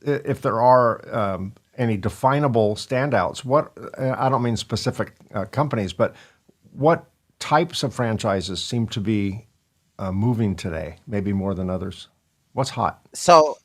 if there are any definable standouts. What I don't mean specific companies, but what types of franchises seem to be moving today, maybe more than others? What's hot? So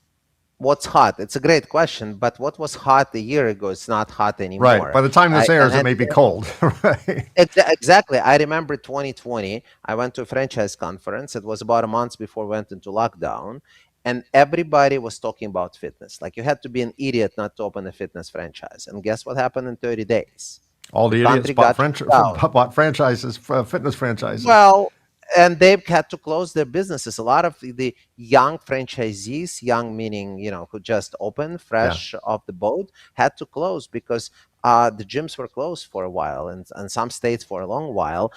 what's hot? It's a great question, but what was hot a year ago is not hot Right. anymore. By the time this And airs, it hence, may be cold. Right. exactly. I remember 2020. I went to a franchise conference. It was about a month before we went into lockdown, and everybody was talking about fitness. Like you had to be an idiot not to open a fitness franchise. And guess what happened in 30 days? All The the idiots country got shut down. bought franchises, fitness franchises. Well, and they've had to close their businesses. A lot of the young franchisees, young meaning, who just opened Yeah. fresh off the boat, had to close because the gyms were closed for a while and some states for a long while.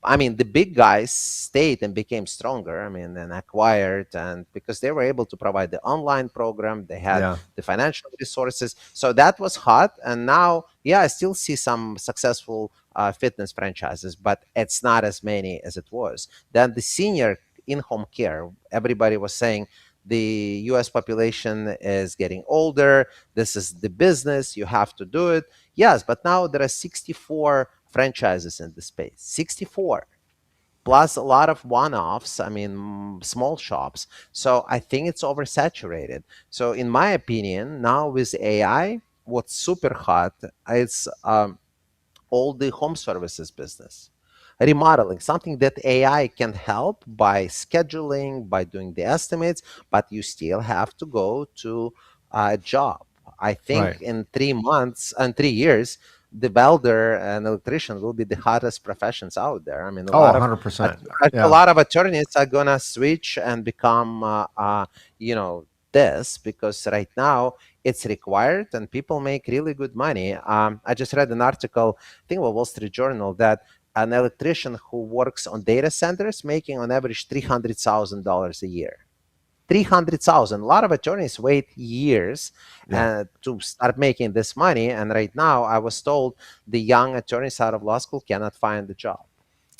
I mean, the big guys stayed and became stronger. I mean, and acquired, and because they were able to provide the online program, they had Yeah. the financial resources. So that was hot. And now, yeah, I still see some successful fitness franchises, but it's not as many as it was. Then the senior in-home care, everybody was saying the U.S. population is getting older. This is the business. You have to do it. Yes, but now there are 64 franchises in the space. 64 plus a lot of one-offs. I mean, small shops. So I think it's oversaturated. So in my opinion, now with AI, what's super hot is all the home services business. Remodeling, something that AI can help by scheduling, by doing the estimates, but you still have to go to a job. I Right. think in 3 months and 3 years, the welder and electrician will be the hottest professions out there. I mean, Oh, 100%. a Yeah. lot of attorneys are gonna switch and become, you know, this because right now it's required and people make really good money. I just read an article, I think about Wall Street Journal, that an electrician who works on data centers making on average $300,000 a year. 300,000. A lot of attorneys wait years Yeah. to start making this money. And right now, I was told the young attorneys out of law school cannot find a job.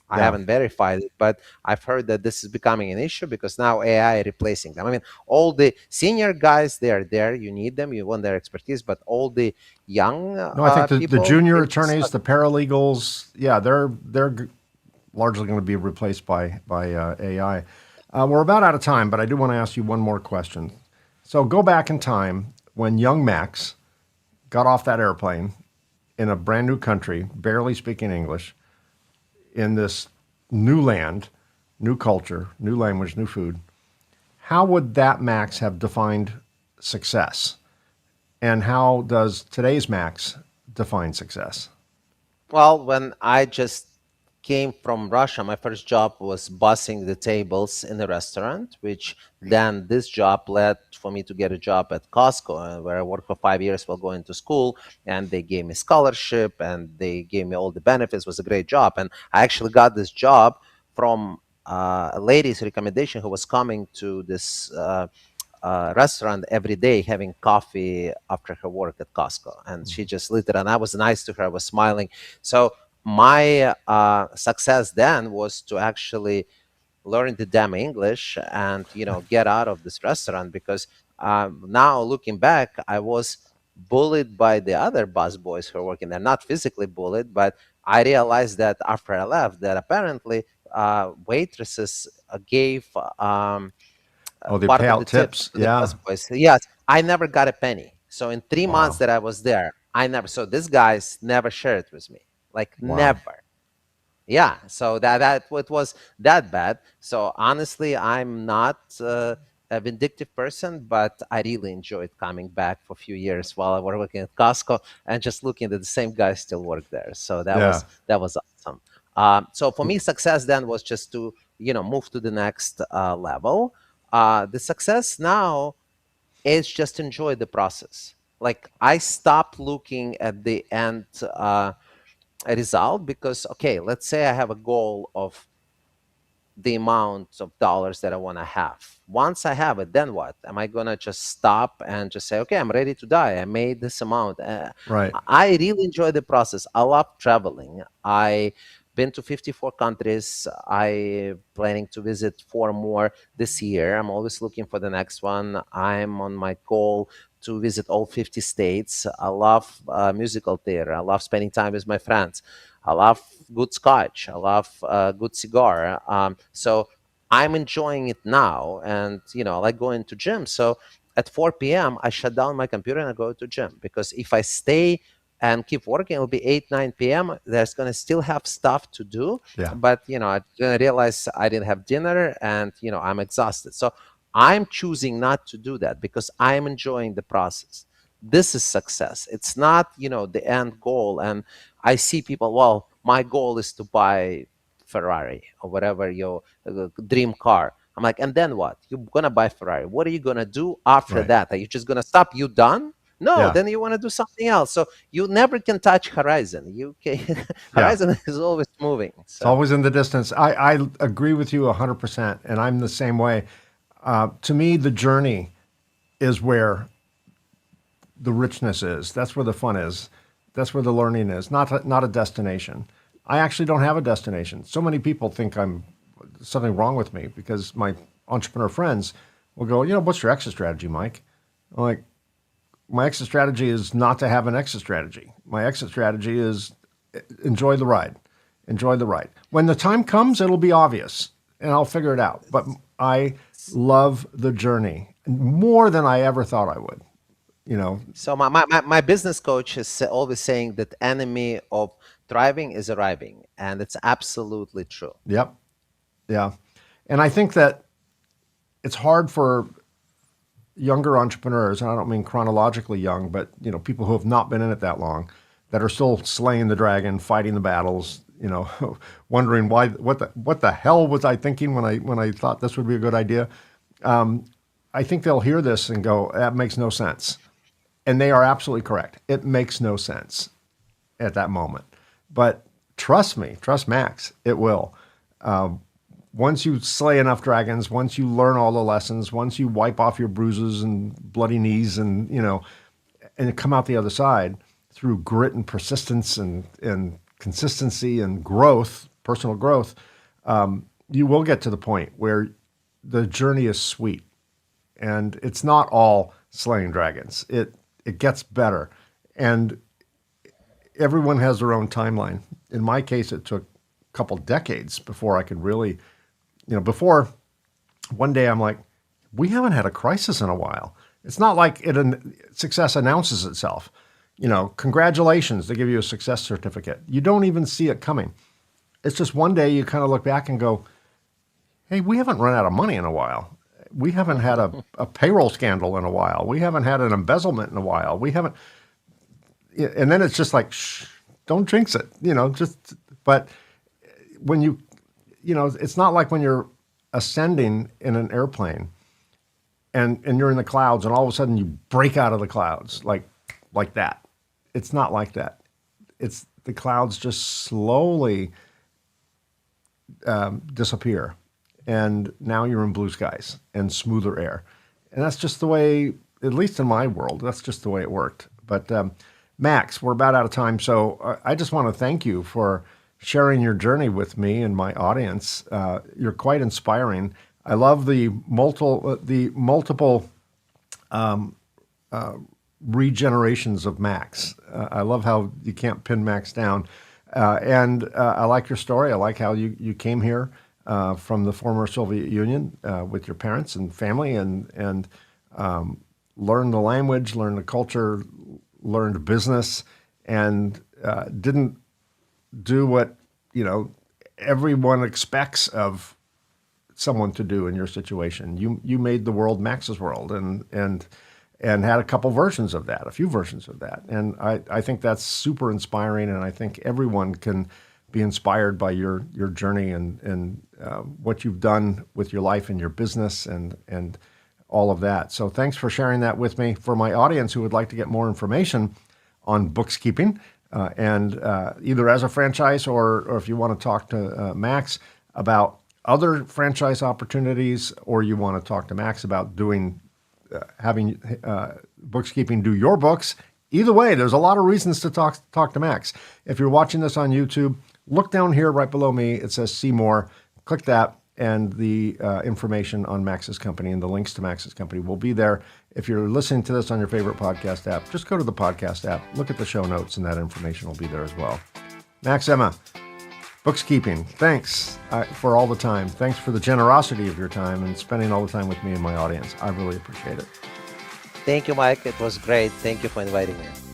I Yeah. haven't verified it, but I've heard that this is becoming an issue because now AI is replacing them. I mean, all the senior guys, they are there. You need them. You want their expertise, but all the young No, I think the people, junior they attorneys, suck. the paralegals, yeah, they're largely going to be replaced by AI. We're about out of time, but I do want to ask you one more question. So go back in time when young Max got off that airplane in a brand new country, barely speaking English, in this new land, new culture, new language, new food. How would that Max have defined success? And how does today's Max define success? Well, when I just came from Russia, my first job was bussing the tables in a restaurant, which then this job led for me to get a job at Costco, where I worked for 5 years while going to school. And they gave me scholarship and they gave me all the benefits. It was a great job. And I actually got this job from a lady's recommendation who was coming to this restaurant every day having coffee after her work at Costco. And she just lit it. And I was nice to her. I was smiling. So my success then was to actually learn the damn English and, get out of this restaurant because now looking back, I was bullied by the other bus boys who were working there. Not physically bullied, but I realized that after I left that apparently waitresses gave Oh, they part pay of the out tips tips. to the Yeah. busboys. Yes, I never got a penny. So in 3 months Wow. that I was there, I never. So this guy's never shared with me, like Wow. never. Yeah. So that it was that bad. So honestly, I'm not a vindictive person, but I really enjoyed coming back for a few years while I was working at Costco and just looking that the same guys still work there. So Yeah. that was awesome. So for me, success then was just to move to the next level. The success now is just enjoy the process. Like I stopped looking at the end result because okay, let's say I have a goal of the amount of dollars that I want to have. Once I have it, then what? Am I gonna just stop and just say, okay, I'm ready to die? I made this amount. Right. I really enjoy the process. I love traveling. I been to 54 countries. I planning to visit four more this year. I'm always looking for the next one. I'm on my goal to visit all 50 states. I love musical theater. I love spending time with my friends. I love good scotch. I love good cigar. So I'm enjoying it now, and I like going to gym. So at 4 p.m. I shut down my computer and I go to gym, because if I stay and keep working, it'll be 8, 9 p.m. There's going to still have stuff to do, Yeah. but I'm going to realize I didn't have dinner, and I'm exhausted. So I'm choosing not to do that because I'm enjoying the process. This is success. It's not the end goal. And I see people, well, my goal is to buy Ferrari or whatever your dream car. I'm like, and then what? You're gonna buy Ferrari. What are you gonna do after Right. that? Are you just gonna stop? You done? No, Yeah. then you want to do something else. So you never can touch horizon. You can Yeah. horizon is always moving. It's So always in the distance. I agree with you 100%, and I'm the same way. To me, the journey is where the richness is. That's where the fun is. That's where the learning is, not a destination. I actually don't have a destination. So many people think I'm something wrong with me because my entrepreneur friends will go, what's your exit strategy, Mike? I'm like, my exit strategy is not to have an exit strategy. My exit strategy is enjoy the ride. Enjoy the ride. When the time comes, it'll be obvious and I'll figure it out. But I love the journey more than I ever thought I would. You know, So my business coach is always saying that enemy of thriving is arriving, and it's absolutely true. yep. Yeah. And I think that it's hard for younger entrepreneurs, and I don't mean chronologically young, but people who have not been in it that long, that are still slaying the dragon, fighting the battles, wondering what the hell was I thinking when I thought this would be a good idea. I think they'll hear this and go, that makes no sense. And they are absolutely correct. It makes no sense at that moment. But trust me, trust Max, it will. Once you slay enough dragons, once you learn all the lessons, once you wipe off your bruises and bloody knees and come out the other side through grit and persistence and consistency and growth, personal growth, you will get to the point where the journey is sweet. And it's not all slaying dragons. It gets better. And everyone has their own timeline. In my case, it took a couple decades before I could really, before one day I'm like, we haven't had a crisis in a while. It's not like success announces itself. Congratulations, they give you a success certificate. You don't even see it coming. It's just one day you kind of look back and go, hey, we haven't run out of money in a while. We haven't had a payroll scandal in a while. We haven't had an embezzlement in a while. We haven't, and then it's just like, shh, don't jinx it, but when it's not like when you're ascending in an airplane and you're in the clouds and all of a sudden you break out of the clouds like that. It's not like that. It's the clouds just slowly disappear. And now you're in blue skies and smoother air. And that's just the way, at least in my world, that's just the way it worked. But Max, we're about out of time. So I just want to thank you for sharing your journey with me and my audience. You're quite inspiring. I love the multiple regenerations of Max. I love how you can't pin Max down. And I like your story. I like how you came here from the former Soviet Union with your parents and family, and learned the language, learned the culture, learned business, and didn't do what everyone expects of someone to do in your situation. You made the world Max's world, and had a couple versions of that, a few versions of that, and I think that's super inspiring, and I think everyone can be inspired by your journey and what you've done with your life and your business and all of that. So thanks for sharing that with me. For my audience who would like to get more information on BooXkeeping, and either as a franchise or if you want to talk to Max about other franchise opportunities, or you want to talk to Max about having BooXkeeping do your books. Either way, there's a lot of reasons to talk to Max. If you're watching this on YouTube, look down here right below me. It says see more. Click that. and the information on Max's company and the links to Max's company will be there. If you're listening to this on your favorite podcast app, just go to the podcast app, look at the show notes, and that information will be there as well. Max, Emma, BooXkeeping, thanks for all the time. Thanks for the generosity of your time and spending all the time with me and my audience. I really appreciate it. Thank you, Mike. It was great. Thank you for inviting me.